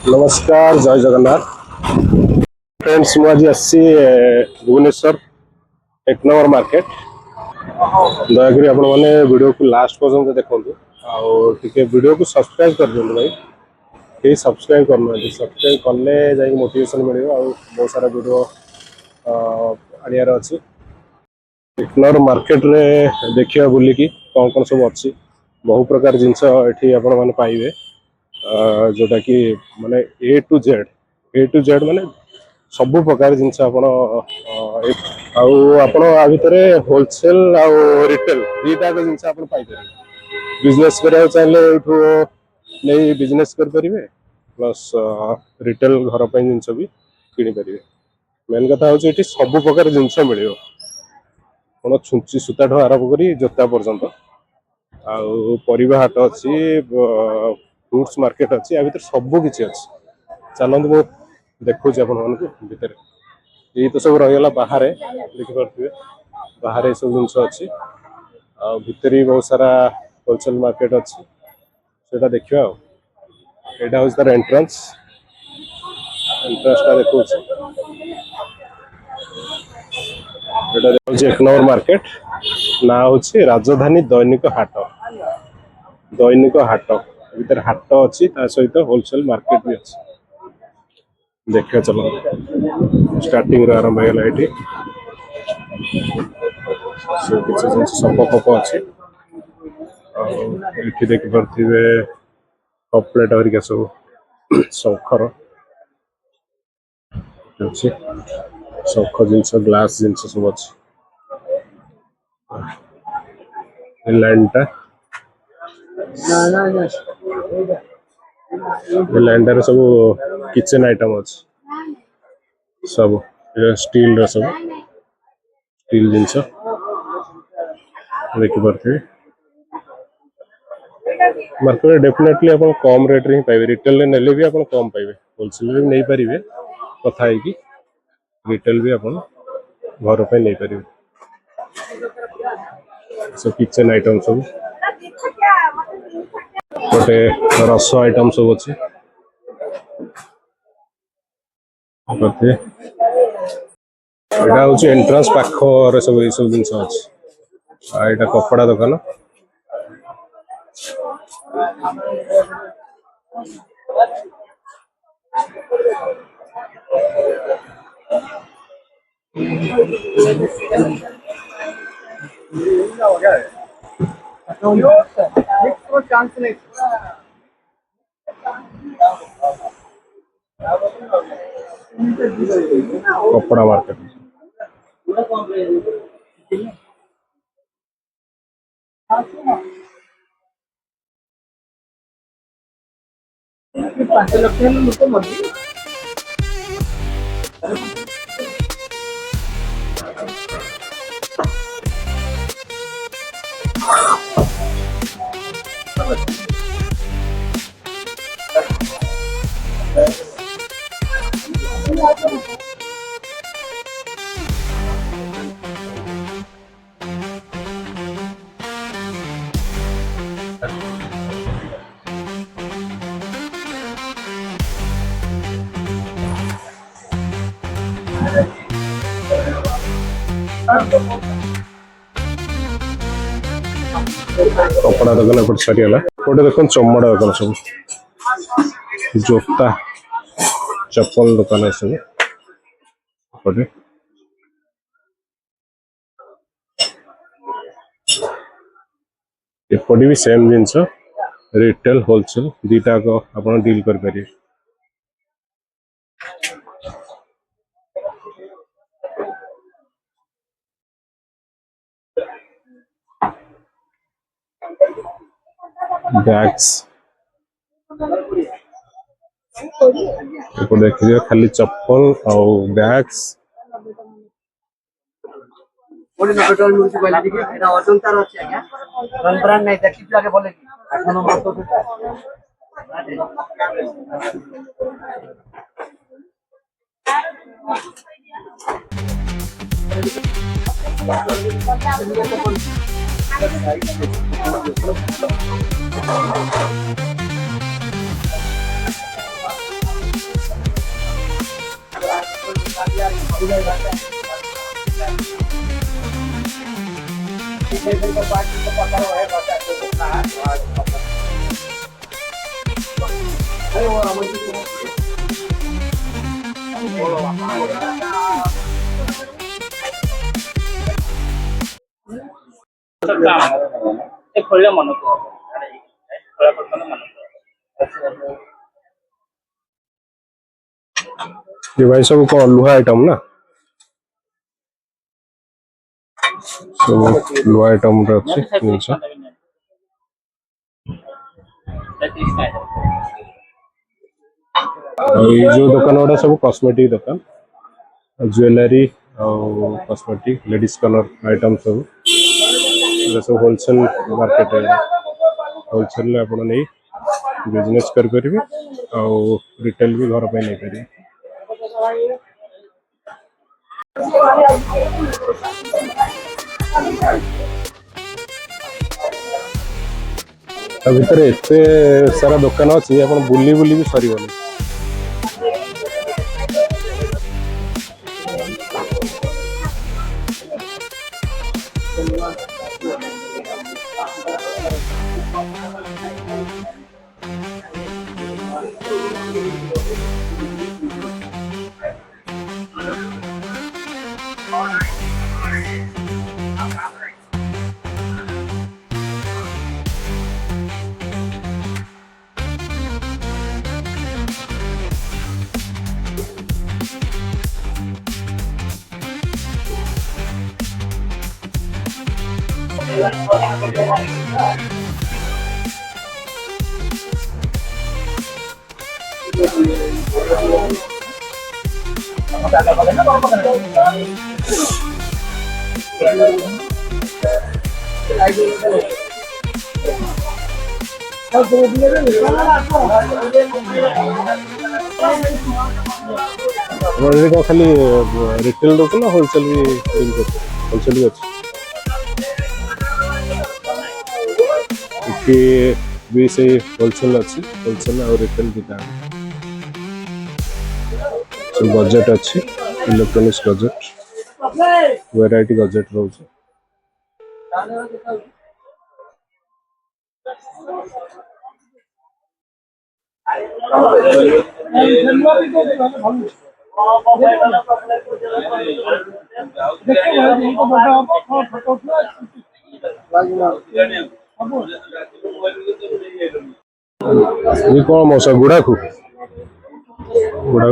नमस्कार जय जगन्नाथ फ्रेंड्स मुझे आसी भुवनेश्वर एक नंबर मार्केट दयाकोरी आपण मैंने वीडियो को लास्ट पर्यंत देखूँ आगे वीडियो को सब्सक्राइब कर दिखाँ भाई कहीं सब्सक्राइब करना सब्सक्राइब कले जा मोटिवेशन मिले बहुत सारा वीडियो आनियार अच्छी एक नंबर मार्केट रे देखिए बुलिकी कौन कौन सब अच्छी बहु प्रकार जिनस ये आपण मैंने पाइबे जोटा कि माने ए टू जेड माने सब प्रकार जिनस आपण आ भितर होलसेल आउ रिटेल दीटा जिनस आप बिजनेस करा चाहिए नहीं बिजनेस करें प्लस रिटेल घर जिनस भी किनी पारे मेन कथा हूँ ये सब प्रकार जिनस मिले कौन छुंची सूता ठू आरंभ कर जोता पर्यंत आउ परिवा हाट अच्छी फ्रूट्स मार्केट अच्छी या भर सब किसी अच्छी चलते मुझे देखुँ आपण भितर ये तो सब रहीगला बाहर देखिपे बाहर सब जिनस अच्छी भितर भी बहुत सारा होलसेल मार्केट अच्छी से देखा यहाँ हूँ तार एंट्रांस देखो एक नंबर मार्केट ना हूँ राजधानी दैनिक हाट भीतर हाट अच्छी सहित होलसेल मार्केट भी अच्छी देखा चलो स्टार्टिंग आरंभ होगा ये सप फप अच्छे ये देखिपे कप प्लेट हरिका सब शंखर अच्छी शंख जिनस ग्लास जिनस सब अच्छी लैंडटा लैंडर सब किचन आइटम अच्छी सब स्टील सब स्टील जिनस देखिपे मार्केट डेफिनेटली आप कम रेट रे पाइबे रिटेल नेले भी आप कम पाइबे होलसेल भी नहीं पारे कथा है कि रिटेल भी आप घर पे नहीं पारे सब किचन आइटम सब गोटे रस आइटम सब अच्छे यहाँ हूँ एंट्रांस पाखे सब ये सब जिनस अच्छे यहाँ कपड़ा दुकान कपड़ा मार्केट कपड़ा दुकान एपट सरीगला गोटे देख चमड़ा दुकान सब जोता चप्पल दुकान सब एपटे भी सेम जिनस रिटेल होलसेल दीटा आप डील करें बैग्स देखिए खाली चप्पल और बैग्स ये भाई सब कौन लुहा आइटम ना सब लुहा आइटम रे अछि जिंस ये जो दुकान वाला सब कॉस्मेटिक दुकान ज्वेलरी और कॉस्मेटिक लेडीज कलर आइटम सब सब होलसेल मार्केट है होलसेल ले आपण नहीं बिजनेस कर परिबे और रिटेल भी घर पे नहीं परिबे भीतर एते सारा दुकान अच्छी आप बुली बुली भी सर खाली रिटेल दो ना होलसेल भी होलसेल भी अच्छी भी से होलसेल अच्छी होलसेल और रिटेल भी बजेट अच्छी इलेक्ट्रॉनिक्स बजेट वैरायटी बजेट रोचे ये कौन मौसा गुड़ा को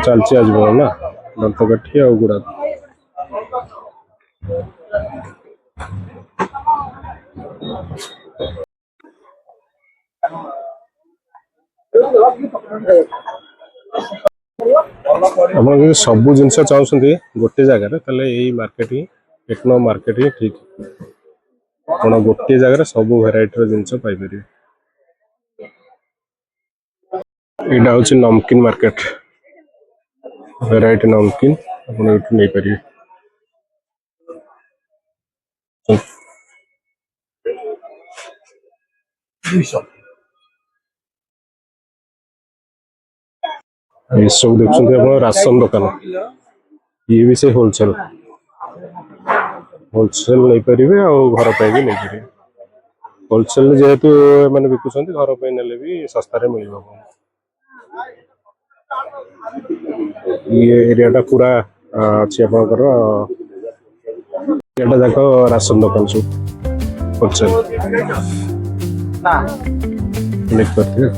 चलची आज बोल ना दंतकाठी आ गुड़ा आप सब जिन चाहते गोटे जगार यही मार्केट ही एक नंबर मार्केट ही ठीक आप गोटे जगार सब भेराइटी जिनस पाइपर यहाँ हूँ नमकीन मार्केट भेराइटी नमकीन आप नहीं पारे ये सब देखते राशन दुकान ये भी से होलसेल नहीं पारे और घर पे भी नहीं पारे होलसेल जेहेतु मैंने बिकुंट घर पे ने भी सस्तार मिल ये एरिया पूरा अच्छी आपंकर एरिया जाक राशन दुकान सब होलसेल देख पारे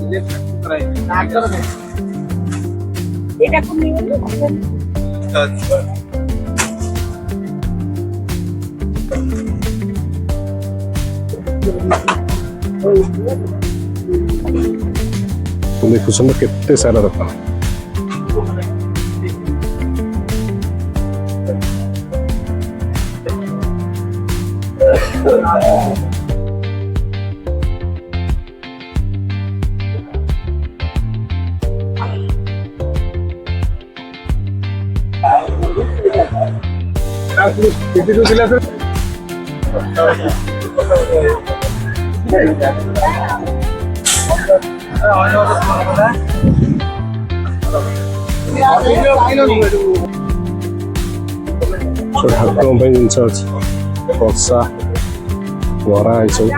देखुं केते सारा दुकान ଠାକୁରଙ୍କ ପାଇଁ ଜିନିଷ ଅଛି, କଂସା ବରା ଏସବୁ,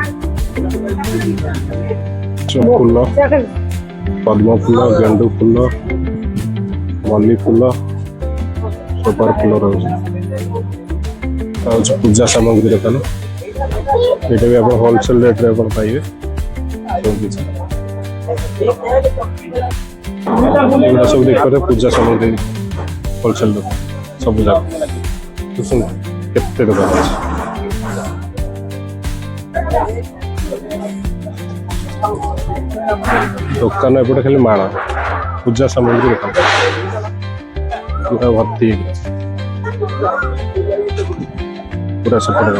ଫୁଲ, ପଦ୍ମ ଫୁଲ, ଗେଣ୍ଡୁ ଫୁଲ, ମଲ୍ଲି ଫୁଲ, ପ୍ରକାର ଫୁଲ ରହୁଛି। ହେଉଛି ପୂଜା ସାମଗ୍ରୀ ଦୋକାନ, ଏଇଟା ବି ଆପଣ ହୋଲସେଲ ରେଟ୍ରେ ଆପଣ ପାଇବେ ସବୁ କିଛି। ଏଗୁଡ଼ା ସବୁ ଦେଖିପାରିବେ ପୂଜା ସାମଗ୍ରୀ ହୋଲସେଲ ଦୋକାନ ସବୁ ଯାକ। ବୁଝୁଛନ୍ତି କେତେ ଦୋକାନ ଅଛି। ଦୋକାନ ଏପଟେ ଖାଲି ମାଳ ପୂଜା ସାମଗ୍ରୀ ଦୋକାନ ପୁରା ଭର୍ତ୍ତି ପୁରା ସେପଟେ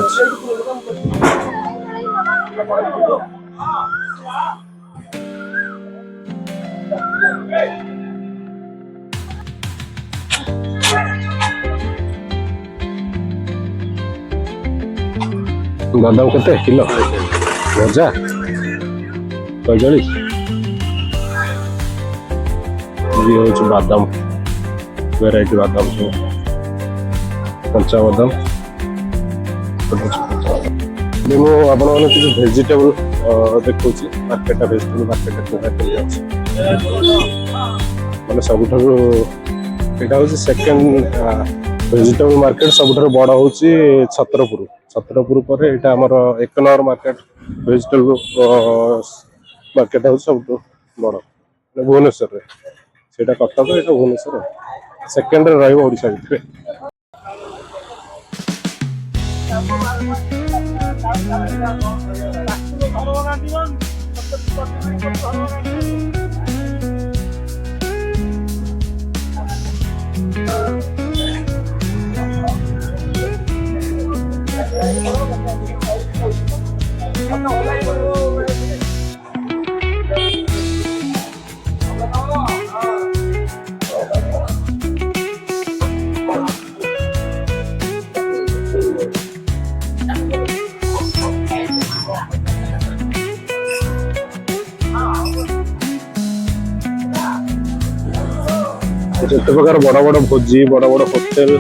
ଅଛି। ବାଦାମ କେତେ କିଲୋ? ଭଜା 45। ଇଏ ହେଉଛି ବାଦାମ, ଭେରାଇଟି ବାଦାମ ସବୁ, କଞ୍ଚା ବାଦାମ। ମୁଁ ଆପଣମାନଙ୍କୁ କିଛି ଭେଜିଟେବୁଲ ଦେଖାଉଛି। ମାର୍କେଟଟା ଭେଜିଟେବୁଲ ମାର୍କେଟଟା ଅଛି ମାନେ ସବୁଠାରୁ ଏଇଟା ହେଉଛି ସେକେଣ୍ଡ ଭେଜିଟେବୁଲ ମାର୍କେଟ। ସବୁଠାରୁ ବଡ଼ ହେଉଛି ଛତ୍ରପୁର ପରେ ଏଇଟା ଆମର 1 ନମ୍ବର ମାର୍କେଟ। ଭେଜିଟେବୁଲ ମାର୍କେଟ ହେଉଛି ସବୁଠୁ ବଡ଼ ଭୁବନେଶ୍ୱରରେ। ସେଇଟା କଟକ, ଏଇଟା ଭୁବନେଶ୍ୱର, ସେକେଣ୍ଡରେ ରହିବ ଓଡ଼ିଶା ଭିତରେ। ଯେତେ ପ୍ରକାର ବଡ଼ ବଡ଼ ଭୋଜି, ବଡ଼ ବଡ଼ ହୋଟେଲ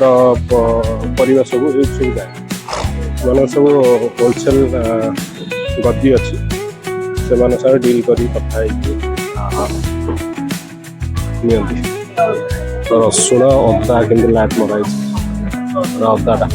ର ପରିବା ସବୁ ସୁବିଧା, ସେମାନଙ୍କ ସବୁ ହୋଲସେଲ ଗଦି ଅଛି। ସେମାନଙ୍କ ସାଙ୍ଗରେ ଡିଲ୍ କରି କଥା ହେଇକି ନିଅନ୍ତି। ରସୁଣ ଅଦା କିନ୍ତୁ ଲାଟ୍ ମରା ହେଇଛି, ଅଦାଟା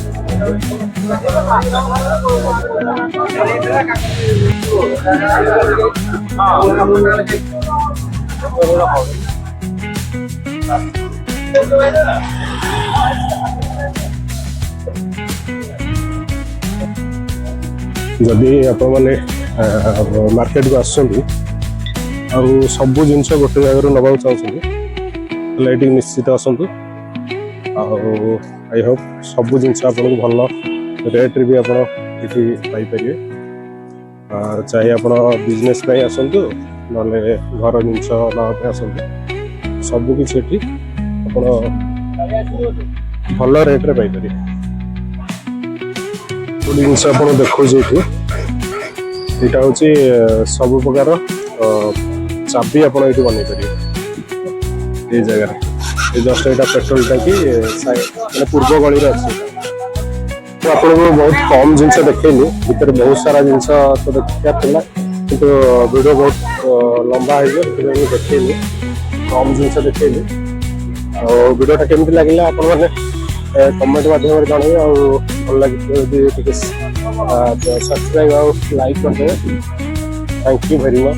ଯଦି ଆପଣମାନେ ମାର୍କେଟକୁ ଆସୁଛନ୍ତି ଆଉ ସବୁ ଜିନିଷ ଗୋଟେ ଜାଗାରୁ ନେବାକୁ ଚାହୁଁଛନ୍ତି ତାହେଲେ ଏଇଠିକି ନିଶ୍ଚିତ ଆସନ୍ତୁ। ଆଉ ଆଇ ହୋପ୍ ସବୁ ଜିନିଷ ଆପଣଙ୍କୁ ଭଲ ରେଟ୍ରେ ବି ଆପଣ ଏଠି ପାଇପାରିବେ। ଚାहे ଆପଣ ବିଜନେସ୍ ପାଇଁ ଆସନ୍ତୁ ନହେଲେ ଘର ଜିନିଷ ନେବା ପାଇଁ ଆସନ୍ତୁ, ସବୁକିଛି ଏଠି ଆପଣ ଭଲ ରେଟ୍ରେ ପାଇପାରିବେ। ଗୋଟେ ଜିନିଷ ଆପଣ ଦେଖାଉଛି ଏଠି, ଏଇଟା ହେଉଛି ସବୁ ପ୍ରକାର ଚାବି ଆପଣ ଏଇଠି ବନେଇ ପାରିବେ ଏଇ ଜାଗାରେ। ଏ ଜଷ୍ଟ ଏଇଟା ପେଟ୍ରୋଲ ଟାଙ୍କି ମାନେ ପୂର୍ବ ଗଳିରେ ଅଛି। ମୁଁ ଆପଣଙ୍କୁ ବହୁତ କମ୍ ଜିନିଷ ଦେଖେଇଲି, ଭିତରେ ବହୁତ ସାରା ଜିନିଷ ତ ଦେଖିବାର ଥିଲା କିନ୍ତୁ ଭିଡ଼ିଓ ବହୁତ ଲମ୍ବା ହେଇଯିବ, ସେଥିପାଇଁ ମୁଁ ଦେଖେଇଲି, କମ୍ ଜିନିଷ ଦେଖେଇଲି। ଆଉ ଭିଡ଼ିଓଟା କେମିତି ଲାଗିଲା ଆପଣମାନେ କମେଣ୍ଟ ମାଧ୍ୟମରେ ଜଣାଇବେ। ଆଉ ଭଲ ଲାଗିଥିବ ଯଦି ଟିକେ ସବସ୍କ୍ରାଇବ୍ ଆଉ ଲାଇକ୍ କରିଦେବେ। Thank you very much.